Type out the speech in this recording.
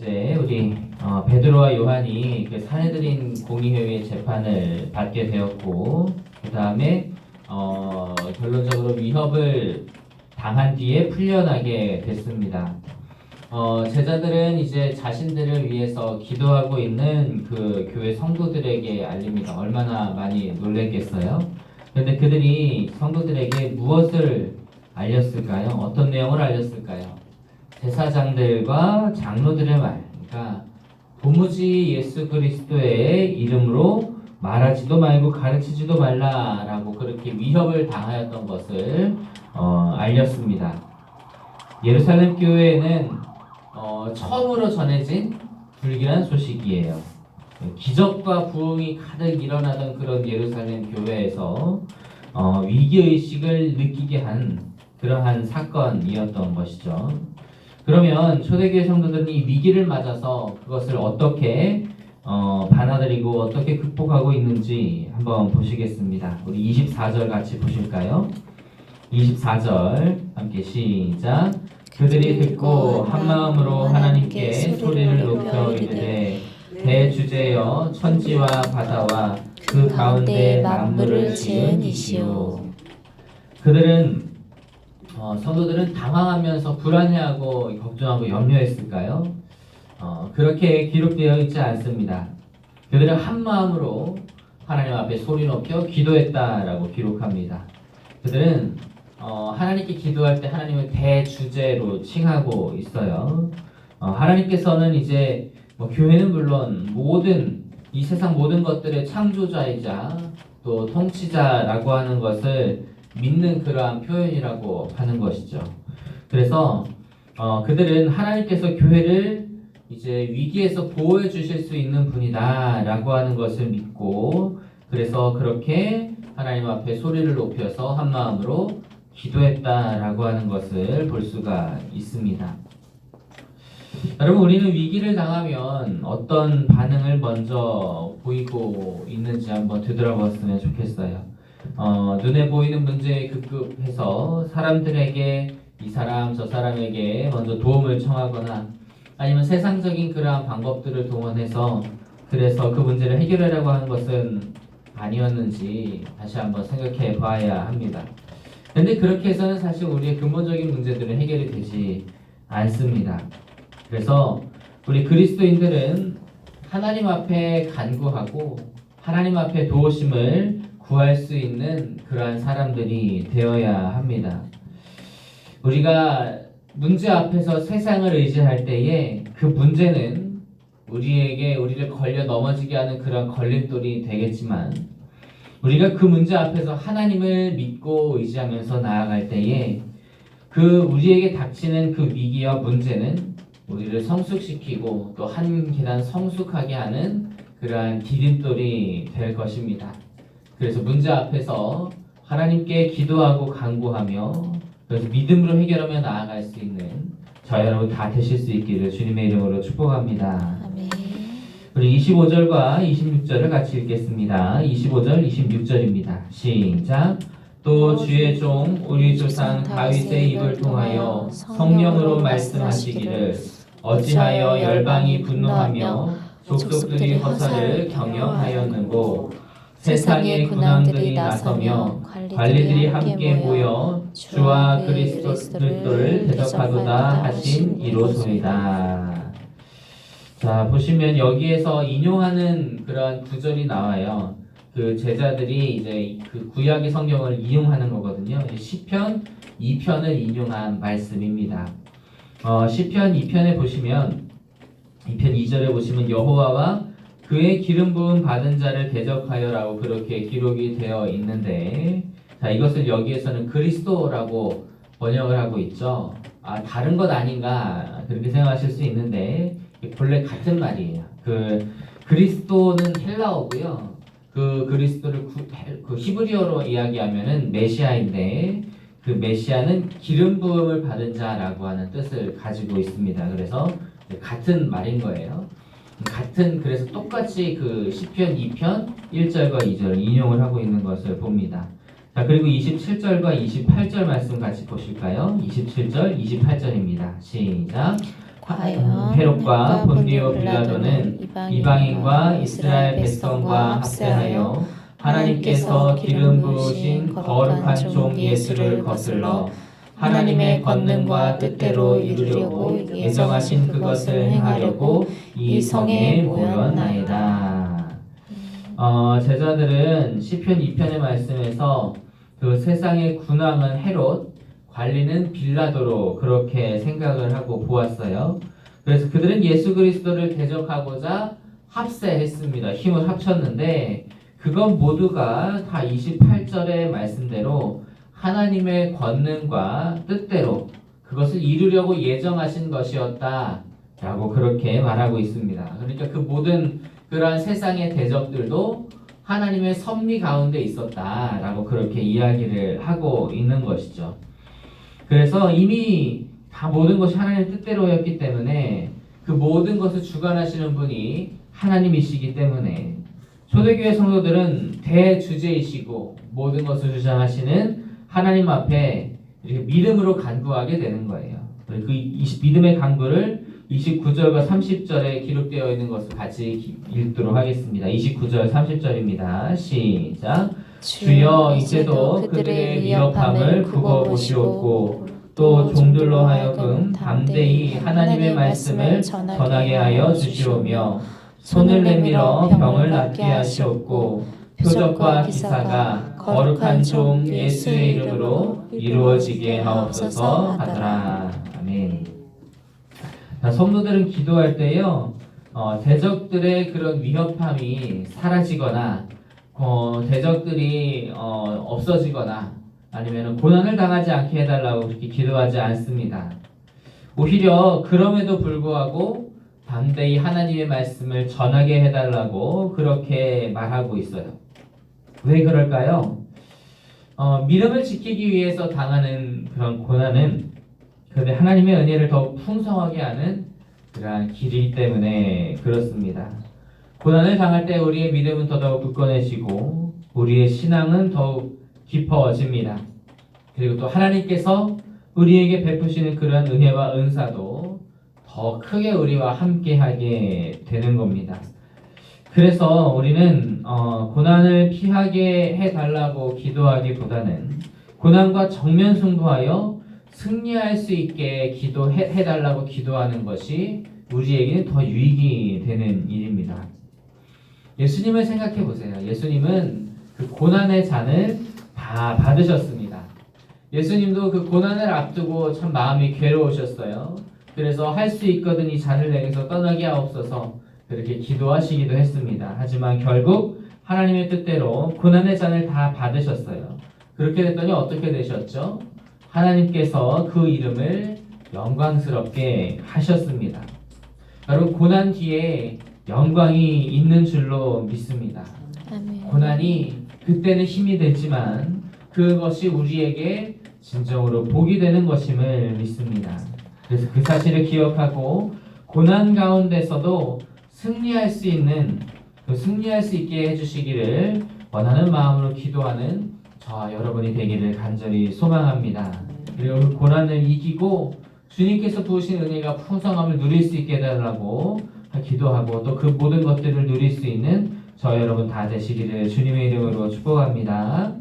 이제 우리 베드로와 요한이 그 산헤드린 공의회의 재판을 받게 되었고, 그 다음에 결론적으로 위협을 당한 뒤에 풀려나게 됐습니다. 제자들은 이제 자신들을 위해서 기도하고 있는 그 교회 성도들에게 알립니다. 얼마나 많이 놀랬겠어요? 그런데 그들이 성도들에게 무엇을 알렸을까요? 어떤 내용을 알렸을까요? 제사장들과 장로들의 말, 그러니까 도무지 예수 그리스도의 이름으로 말하지도 말고 가르치지도 말라라고 그렇게 위협을 당하였던 것을 알렸습니다. 예루살렘 교회에는 처음으로 전해진 불길한 소식이에요. 기적과 부흥이 가득 일어나던 그런 예루살렘 교회에서 위기의식을 느끼게 한 그러한 사건이었던 것이죠. 그러면 초대교회 성도들은 이 위기를 맞아서 그것을 어떻게 받아들이고 어떻게 극복하고 있는지 한번 보시겠습니다. 우리 24절 같이 보실까요? 24절 함께 시작. 그들이 듣고 한마음으로 하나님께 소리를 높여 이르되 대주제여 천지와 바다와 그 가운데 만물을 지은 이시오. 그들은 성도들은 당황하면서 불안해하고 걱정하고 염려했을까요? 그렇게 기록되어 있지 않습니다. 그들은 한 마음으로 하나님 앞에 소리 높여 기도했다라고 기록합니다. 그들은 하나님께 기도할 때 하나님을 대주제로 칭하고 있어요. 하나님께서는 이제 교회는 물론 이 세상 모든 것들의 창조자이자 또 통치자라고 하는 것을 믿는 그러한 표현이라고 하는 것이죠. 그래서 그들은 하나님께서 교회를 이제 위기에서 보호해 주실 수 있는 분이다라고 하는 것을 믿고, 그래서 그렇게 하나님 앞에 소리를 높여서 한 마음으로 기도했다라고 하는 것을 볼 수가 있습니다. 여러분, 우리는 위기를 당하면 어떤 반응을 먼저 보이고 있는지 한번 되돌아봤으면 좋겠어요. 눈에 보이는 문제에 급급해서 사람들에게 이 사람 저 사람에게 먼저 도움을 청하거나 아니면 세상적인 그러한 방법들을 동원해서 그래서 그 문제를 해결하려고 하는 것은 아니었는지 다시 한번 생각해 봐야 합니다. 그런데 그렇게 해서는 사실 우리의 근본적인 문제들은 해결이 되지 않습니다. 그래서 우리 그리스도인들은 하나님 앞에 간구하고 하나님 앞에 도우심을 구할 수 있는 그러한 사람들이 되어야 합니다. 우리가 문제 앞에서 세상을 의지할 때에 그 문제는 우리를 걸려 넘어지게 하는 그런 걸림돌이 되겠지만, 우리가 그 문제 앞에서 하나님을 믿고 의지하면서 나아갈 때에 우리에게 닥치는 그 위기와 문제는 우리를 성숙시키고 또 한 계단 성숙하게 하는 그러한 디딤돌이 될 것입니다. 그래서 문제 앞에서 하나님께 기도하고 간구하며 그래서 믿음으로 해결하며 나아갈 수 있는 저희 여러분 다 되실 수 있기를 주님의 이름으로 축복합니다. 아멘. 우리 25절과 26절을 같이 읽겠습니다. 25절, 26절입니다. 시작. 또 주의 종 우리 조상 다윗의 입을 통하여 성령으로 말씀하시기를 어찌하여 열방이 분노하며 족속들이 허사를 경영하였는고 세상의 군왕들이 나서며 관리들이 함께 모여 주와 그리스도를 대적하도다 하신 이로소이다. 자, 보시면 여기에서 인용하는 그런 구절이 나와요. 그 제자들이 이제 그 구약의 성경을 인용하는 거거든요. 시편 2편을 인용한 말씀입니다. 시편 2편에 보시면 2편 2절에 보시면 여호와와 그의 기름 부음 받은 자를 대적하여라고 그렇게 기록이 되어 있는데, 자, 이것을 여기에서는 그리스도라고 번역을 하고 있죠. 다른 것 아닌가 그렇게 생각하실 수 있는데 본래 같은 말이에요. 그리스도는 헬라어고요. 그 그리스도를 그 히브리어로 이야기하면은 메시아인데 그 메시아는 기름 부음을 받은 자라고 하는 뜻을 가지고 있습니다. 그래서 같은 말인 거예요. 그래서 똑같이 그 시편 2편 1절과 2절 인용을 하고 있는 것을 봅니다. 자, 그리고 27절과 28절 말씀 같이 보실까요? 27절, 28절입니다. 시작. 과연 헤롯과 본디오 빌라도는 이방인과 이스라엘 백성과 합세하여 하나님께서 기름 부으신 거룩한 종 예수를 거슬러 하나님의 권능과 뜻대로 이루려고 예정하신 그것을 행하려고 이 성에 모였나이다. 제자들은 시편 2편의 말씀에서 그 세상의 군왕은 헤롯, 관리는 빌라도로 그렇게 생각을 하고 보았어요. 그래서 그들은 예수 그리스도를 대적하고자 합세했습니다. 힘을 합쳤는데 그건 모두가 다 28절의 말씀대로 하나님의 권능과 뜻대로 그것을 이루려고 예정하신 것이었다라고 그렇게 말하고 있습니다. 그러니까 그 모든 그러한 세상의 대적들도 하나님의 섭리 가운데 있었다라고 그렇게 이야기를 하고 있는 것이죠. 그래서 이미 다 모든 것이 하나님의 뜻대로였기 때문에 그 모든 것을 주관하시는 분이 하나님이시기 때문에 초대교회 성도들은 대주제이시고 모든 것을 주장하시는 하나님 앞에 이렇게 믿음으로 간구하게 되는 거예요. 그 믿음의 간구를 29절과 30절에 기록되어 있는 것을 같이 읽도록 하겠습니다. 29절 30절입니다. 시작. 주여 이제도 그들의 위협함을 굽어보시옵고 또 종들로 하여금 담대히 하나님의 말씀을 전하게 하여 주시오며 손을 내밀어 병을 낫게 하시옵고 표적과 기사가 거룩한 종 예수의 이름으로 이루어지게 하옵소서 하더라. 아멘. 성도들은 기도할 때요, 대적들의 그런 위협함이 사라지거나 대적들이 없어지거나 아니면 고난을 당하지 않게 해달라고 그렇게 기도하지 않습니다. 오히려 그럼에도 불구하고 담대히 하나님의 말씀을 전하게 해달라고 그렇게 말하고 있어요. 왜 그럴까요? 믿음을 지키기 위해서 당하는 그런 고난은 그런데 하나님의 은혜를 더욱 풍성하게 하는 그러한 길이기 때문에 그렇습니다. 고난을 당할 때 우리의 믿음은 더더욱 굳건해지고 우리의 신앙은 더욱 깊어집니다. 그리고 또 하나님께서 우리에게 베푸시는 그러한 은혜와 은사도 더 크게 우리와 함께하게 되는 겁니다. 그래서 우리는 고난을 피하게 해달라고 기도하기보다는 고난과 정면 승부하여 승리할 수 있게 기도해달라고 기도하는 것이 우리에게는 더 유익이 되는 일입니다. 예수님을 생각해 보세요. 예수님은 그 고난의 잔을 다 받으셨습니다. 예수님도 그 고난을 앞두고 참 마음이 괴로우셨어요. 그래서 할 수 있거든 이 잔을 내게서 떠나게 하옵소서 그렇게 기도하시기도 했습니다. 하지만 결국 하나님의 뜻대로 고난의 잔을 다 받으셨어요. 그렇게 됐더니 어떻게 되셨죠? 하나님께서 그 이름을 영광스럽게 하셨습니다. 여러분 고난 뒤에 영광이 있는 줄로 믿습니다. 아멘. 고난이 그때는 힘이 되지만 그것이 우리에게 진정으로 복이 되는 것임을 믿습니다. 그래서 그 사실을 기억하고 고난 가운데서도 승리할 수 있는 승리할 수 있게 해주시기를 원하는 마음으로 기도하는 저와 여러분이 되기를 간절히 소망합니다. 그리고 그 고난을 이기고 주님께서 부으신 은혜가 풍성함을 누릴 수 있게 해달라고 기도하고 또 그 모든 것들을 누릴 수 있는 저 여러분 다 되시기를 주님의 이름으로 축복합니다.